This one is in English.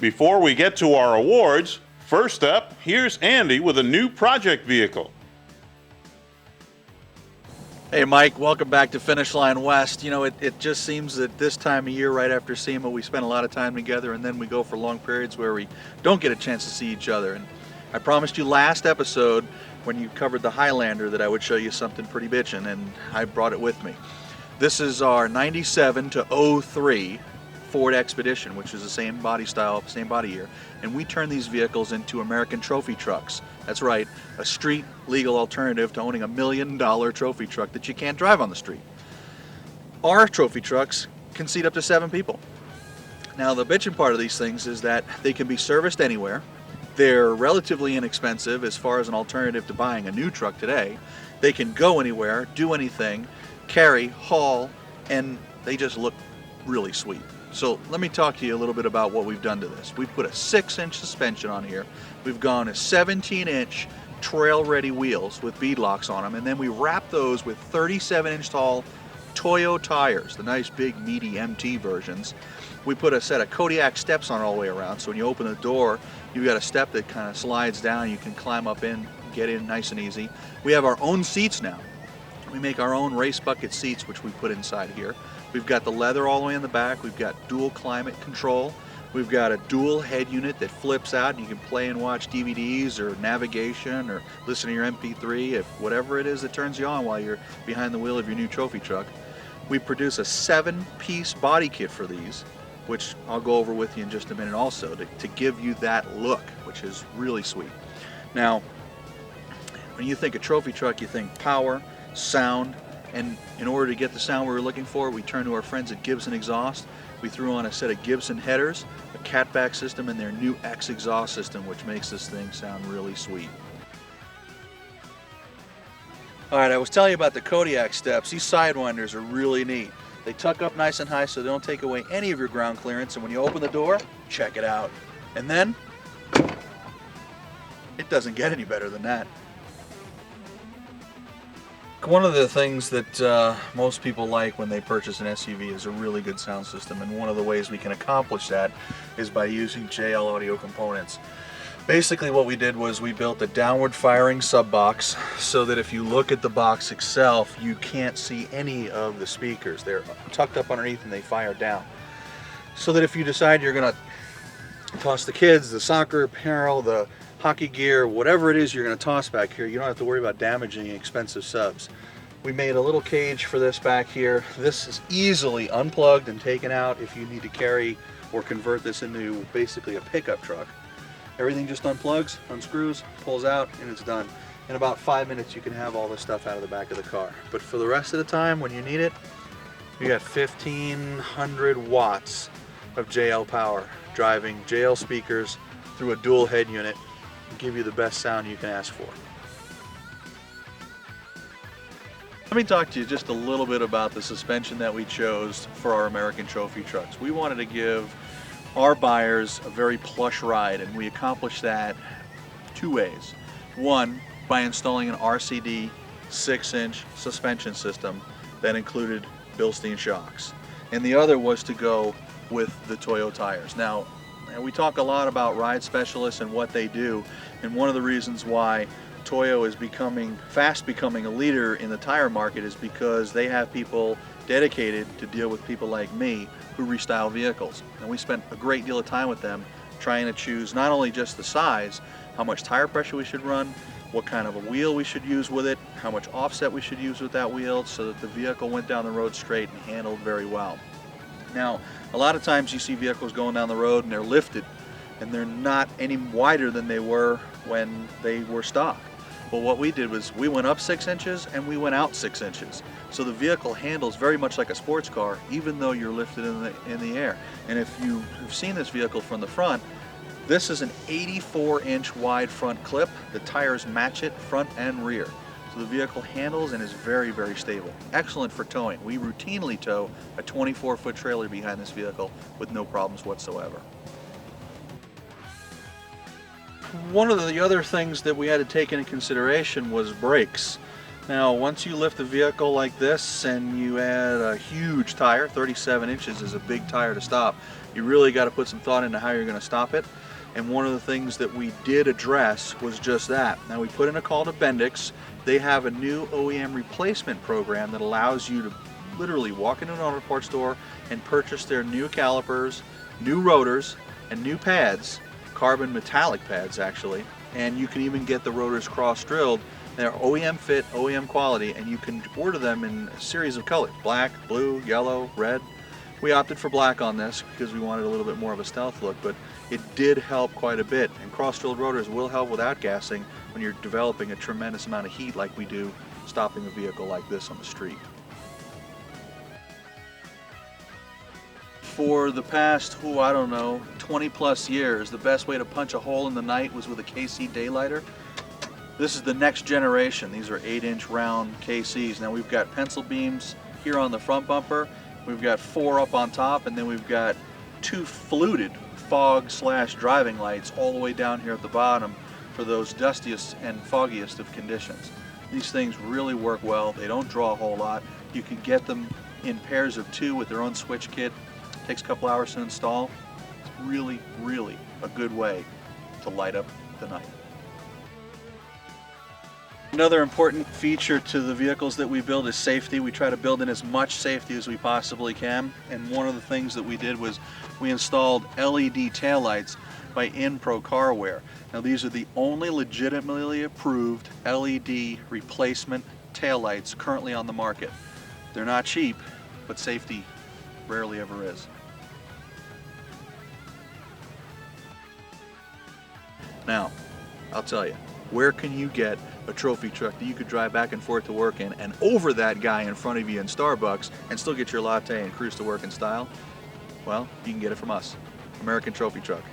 Before we get to our awards, first up, here's Andy with a new project vehicle. Hey Mike, welcome back to Finish Line West. You know, it just seems that this time of year, right after SEMA, we spend a lot of time together and then we go for long periods where we don't get a chance to see each other. And I promised you last episode when you covered the Highlander that I would show you something pretty bitchin', and I brought it with me. This is our 97 to 03 Ford Expedition, which is the same body style, same body year, and we turn these vehicles into American trophy trucks. That's right, a street legal alternative to owning $1 million trophy truck that you can't drive on the street. Our trophy trucks can seat up to 7 people. Now the bitchin' part of these things is that they can be serviced anywhere. They're relatively inexpensive as far as an alternative to buying a new truck today. They can go anywhere, do anything, carry, haul, and they just look really sweet. So let me talk to you a little bit about what we've done to this. We've put a 6-inch suspension on here. We've gone a 17-inch trail-ready wheels with beadlocks on them, and then we wrap those with 37-inch tall Toyo tires, the nice big meaty MT versions. We put a set of Kodiak steps on all the way around, so when you open the door, you've got a step that kind of slides down. You can climb up in, get in nice and easy. We have our own seats now. We make our own race bucket seats, which we put inside here. We've got the leather all the way in the back. We've got dual climate control. We've got a dual head unit that flips out and you can play and watch DVDs or navigation or listen to your MP3, if whatever it is that turns you on while you're behind the wheel of your new trophy truck. We produce a 7-piece body kit for these, which I'll go over with you in just a minute also, to give you that look, which is really sweet. Now, when you think of trophy truck, you think power, sound, and in order to get the sound we were looking for, we turned to our friends at Gibson Exhaust. We threw on a set of Gibson headers, a catback system, and their new X exhaust system, which makes this thing sound really sweet. All right, I was telling you about the Kodiak steps. These sidewinders are really neat. They tuck up nice and high so they don't take away any of your ground clearance, and when you open the door, check it out. And then, it doesn't get any better than that. One of the things that most people like when they purchase an SUV is a really good sound system, and one of the ways we can accomplish that is by using JL Audio components. Basically what we did was we built a downward firing sub box so that if you look at the box itself, you can't see any of the speakers. They're tucked up underneath and they fire down. So that if you decide you're going to toss the kids, the soccer apparel, the hockey gear, whatever it is you're going to toss back here, you don't have to worry about damaging expensive subs. We made a little cage for this back here. This is easily unplugged and taken out if you need to carry or convert this into basically a pickup truck. Everything just unplugs, unscrews, pulls out, and it's done. In about 5 minutes you can have all this stuff out of the back of the car. But for the rest of the time, when you need it, you got 1,500 watts of JL power driving JL speakers through a dual head unit and give you the best sound you can ask for. Let me talk to you just a little bit about the suspension that we chose for our American trophy trucks. We wanted to give our buyers a very plush ride, and we accomplished that 2 ways. One, by installing an RCD 6-inch suspension system that included Bilstein shocks. And the other was to go with the Toyo tires. Now, we talk a lot about ride specialists and what they do, and one of the reasons why Toyo is fast becoming a leader in the tire market is because they have people dedicated to deal with people like me who restyle vehicles. And we spent a great deal of time with them trying to choose not only just the size, how much tire pressure we should run, what kind of a wheel we should use with it, how much offset we should use with that wheel so that the vehicle went down the road straight and handled very well. Now, a lot of times you see vehicles going down the road and they're lifted and they're not any wider than they were when they were stock. Well, what we did was we went up 6 inches and we went out 6 inches. So the vehicle handles very much like a sports car, even though you're lifted in the air. And if you have seen this vehicle from the front, this is an 84-inch wide front clip. The tires match it front and rear. So the vehicle handles and is very, very stable. Excellent for towing. We routinely tow a 24-foot trailer behind this vehicle with no problems whatsoever. One of the other things that we had to take into consideration was brakes. Now, once you lift a vehicle like this and you add a huge tire, 37 inches is a big tire to stop, you really got to put some thought into how you're going to stop it. And one of the things that we did address was just that. Now, we put in a call to Bendix. They have a new OEM replacement program that allows you to literally walk into an auto parts store and purchase their new calipers, new rotors, and new pads, carbon metallic pads actually, and you can even get the rotors cross-drilled. They're OEM fit, OEM quality, and you can order them in a series of colors: black, blue, yellow, red. We opted for black on this because we wanted a little bit more of a stealth look, but it did help quite a bit. And cross-drilled rotors will help with outgassing when you're developing a tremendous amount of heat like we do stopping a vehicle like this on the street. For the past, I don't know, 20 plus years, the best way to punch a hole in the night was with a KC daylighter. This is the next generation. These are 8-inch round KCs. Now we've got pencil beams here on the front bumper. We've got 4 up on top, and then we've got 2 fluted fog/driving lights all the way down here at the bottom for those dustiest and foggiest of conditions. These things really work well. They don't draw a whole lot. You can get them in pairs of 2 with their own switch kit. Takes a couple hours to install. It's really, really a good way to light up the night. Another important feature to the vehicles that we build is safety. We try to build in as much safety as we possibly can. And one of the things that we did was we installed LED taillights by InPro Carware. Now these are the only legitimately approved LED replacement taillights currently on the market. They're not cheap, but safety rarely ever is. Now, I'll tell you, where can you get a trophy truck that you could drive back and forth to work in and over that guy in front of you in Starbucks and still get your latte and cruise to work in style? Well, you can get it from us, American Trophy Truck.